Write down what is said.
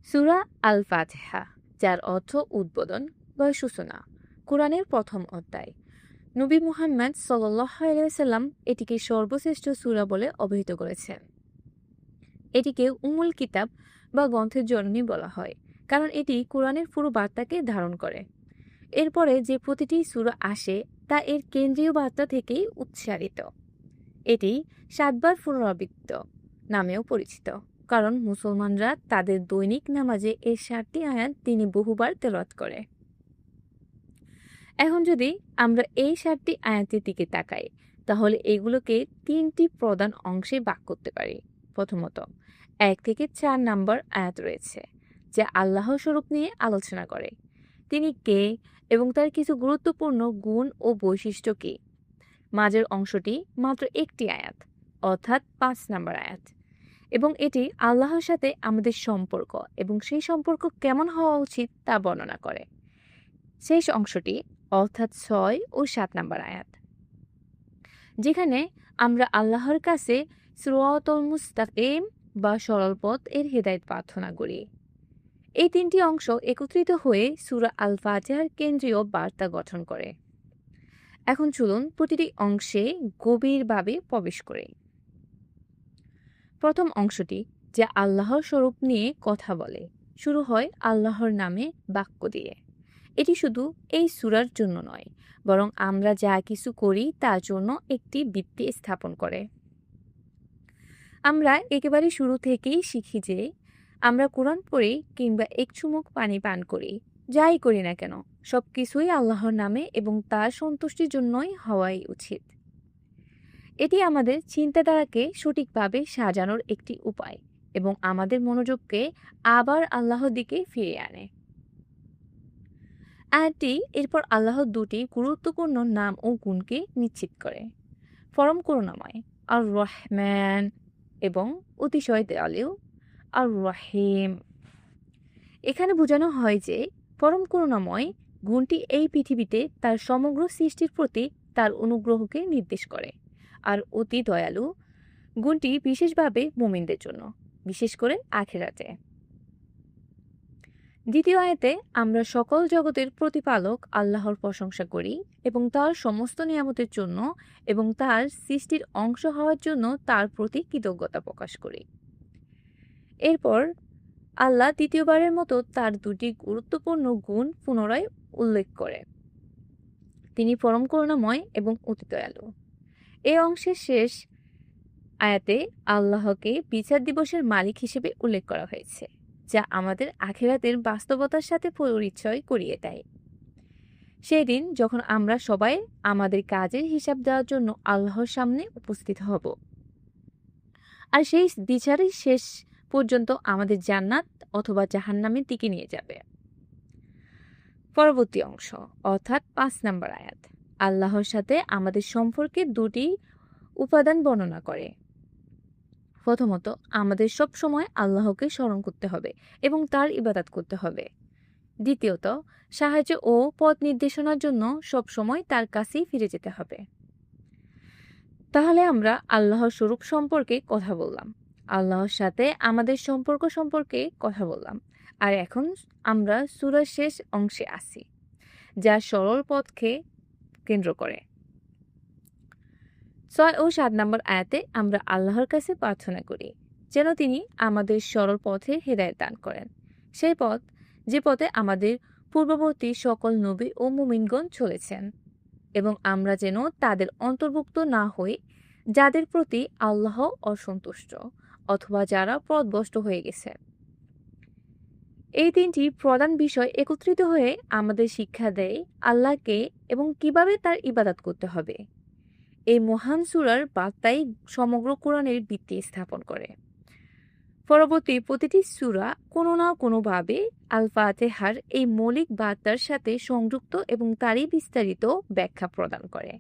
সূরা আল ফাতিহা, যার অর্থ উদ্বোধন বা সূচনা, কোরআনের প্রথম অধ্যায়। নবী মুহাম্মদ সাল্লাল্লাহু আলাইহি ওয়াসাল্লাম এটিকে সর্বশ্রেষ্ঠ সূরা বলে অভিহিত করেছেন। এটিকে উম্মুল কিতাব বা গ্রন্থের জননী বলা হয়, কারণ এটি কোরআনের পুরো বার্তাকে ধারণ করে। এরপরে যে প্রতিটি সূরা আসে তা এর কেন্দ্রীয় বার্তা থেকেই উচ্চারিত। এটি 7 বার পুনরাবৃত্ত নামেও পরিচিত, কারণ মুসলমানরা তাদের দৈনিক নামাজে এর 7টি আয়াত তিনি বহুবার তেলাওয়াত করে। এখন যদি আমরা এই 7টি আয়াতের দিকে তাকাই, তাহলে এগুলোকে 3টি প্রধান অংশে ভাগ করতে পারি। প্রথমত, 1 থেকে 4 নম্বর আয়াত রয়েছে, যা আল্লাহর স্বরূপ নিয়ে আলোচনা করে। তিনি কে এবং তার কিছু গুরুত্বপূর্ণ গুণ ও বৈশিষ্ট্য কি। মাঝের অংশটি মাত্র একটি আয়াত, অর্থাৎ 5 নম্বর আয়াত, এবং এটি আল্লাহর সাথে আমাদের সম্পর্ক এবং সেই সম্পর্ক কেমন হওয়া উচিত তা বর্ণনা করে। শেষ অংশটি অর্থাৎ 6 ও 7 নম্বর আয়াত, যেখানে আমরা আল্লাহর কাছে সিরাতাল মুস্তাকিম বা সরল পথ এর হেদায়েত প্রার্থনা করি। এই 3টি অংশ একত্রিত হয়ে সূরা আল ফাতিহার কেন্দ্রীয় বার্তা গঠন করে। এখন চলুন প্রতিটি অংশে গভীরভাবে প্রবেশ করি। প্রথম অংশটি, যা আল্লাহর স্বরূপ নিয়ে কথা বলে, শুরু হয় আল্লাহর নামে বাক্য দিয়ে। এটি শুধু এই সূরার জন্য নয়, বরং আমরা যা কিছু করি তার জন্য একটি ভিত্তি স্থাপন করে। আমরা একেবারে শুরু থেকেই শিখি যে আমরা কোরআন পড়ি কিংবা এক চুমুক পানি পান করি, যাই করি না কেন, সবকিছুই আল্লাহর নামে এবং তার সন্তুষ্টির জন্যই হওয়াই উচিত। এটি আমাদের চিন্তাধারাকে সঠিকভাবে সাজানোর একটি উপায় এবং আমাদের মনোযোগকে আবার আল্লাহর দিকে ফিরিয়ে আনে। আয়াতটি এরপর আল্লাহর 2টি গুরুত্বপূর্ণ নাম ও গুণকে নিশ্চিত করে, পরম করুণাময় আর রহমান এবং অতিশয় দয়ালু আর রহিম। এখানে বোঝানো হয় যে পরম করুণাময় গুণটি এই পৃথিবীতে তার সমগ্র সৃষ্টির প্রতি তার অনুগ্রহকে নির্দেশ করে, আর অতি দয়ালু গুণটি বিশেষভাবে মুমিনদের জন্য, বিশেষ করে আখিরাতে। দ্বিতীয় আয়াতে আমরা সকল জগতের প্রতিপালক আল্লাহর প্রশংসা করি এবং তার সমস্ত নিয়ামতের জন্য এবং তার সৃষ্টির অংশ হওয়ার জন্য তার প্রতি কৃতজ্ঞতা প্রকাশ করি। এরপর আল্লাহ দ্বিতীয়বারের মতো তার 2টি গুরুত্বপূর্ণ গুণ পুনরায় উল্লেখ করে। তিনি পরম করুণাময় এবং অতি দয়ালু। এই অংশের শেষ আয়াতে আল্লাহকে বিচার দিবসের মালিক হিসেবে উল্লেখ করা হয়েছে, যা আমাদের আখিরাতের বাস্তবতার সাথে পরিচয় করিয়ে দেয়। সেই দিন যখন আমরা সবাই আমাদের কাজের হিসাব দেওয়ার জন্য আল্লাহর সামনে উপস্থিত হব, আর সেই বিচারের শেষ পর্যন্ত আমাদের জান্নাত অথবা জাহান্নামের দিকে নিয়ে যাবে। পরবর্তী অংশ অর্থাৎ 5 নম্বর আয়াত আল্লাহর সাথে আমাদের সম্পর্কে 2টি উপাদান বর্ণনা করে। প্রথমত, আমাদের সব সময় আল্লাহকে স্মরণ করতে হবে এবং তার ইবাদত করতে হবে। দ্বিতীয়ত, সাহায্য ও পথ নির্দেশনার জন্য সব সময় তার কাছেই ফিরে যেতে হবে। তাহলে আমরা আল্লাহর স্বরূপ সম্পর্কে কথা বললাম, আল্লাহর সাথে আমাদের সম্পর্ক সম্পর্কে কথা বললাম, আর এখন আমরা সূরার শেষ অংশে আসি, যা সরল পথকে কেন্দ্র করে। 6 ও 7 নম্বর আয়াতে আমরা আল্লাহর কাছে প্রার্থনা করি যেন তিনি আমাদের সরল পথে হেদায়েত দান করেন, সেই পথ যে পথে আমাদের পূর্ববর্তী সকল নবী ও মুমিনগণ চলেছেন, এবং আমরা যেন তাদের অন্তর্ভুক্ত না হই যাদের প্রতি আল্লাহ অসন্তুষ্ট অথবা যারা পথভ্রষ্ট হয়ে গেছে। এই 3টি প্রধান বিষয় একত্রিত হয়ে আমাদের শিক্ষা দেয় আল্লাহকে এবং কিভাবে তার ইবাদত করতে হবে। এই মহান সূরার বার্তাই সমগ্র কোরআনের ভিত্তি স্থাপন করে। পরবর্তী প্রতিটি সূরা কোনো না কোনোভাবে আল ফাতিহার এই মৌলিক বার্তার সাথে সংযুক্ত এবং তারই বিস্তারিত ব্যাখ্যা প্রদান করে।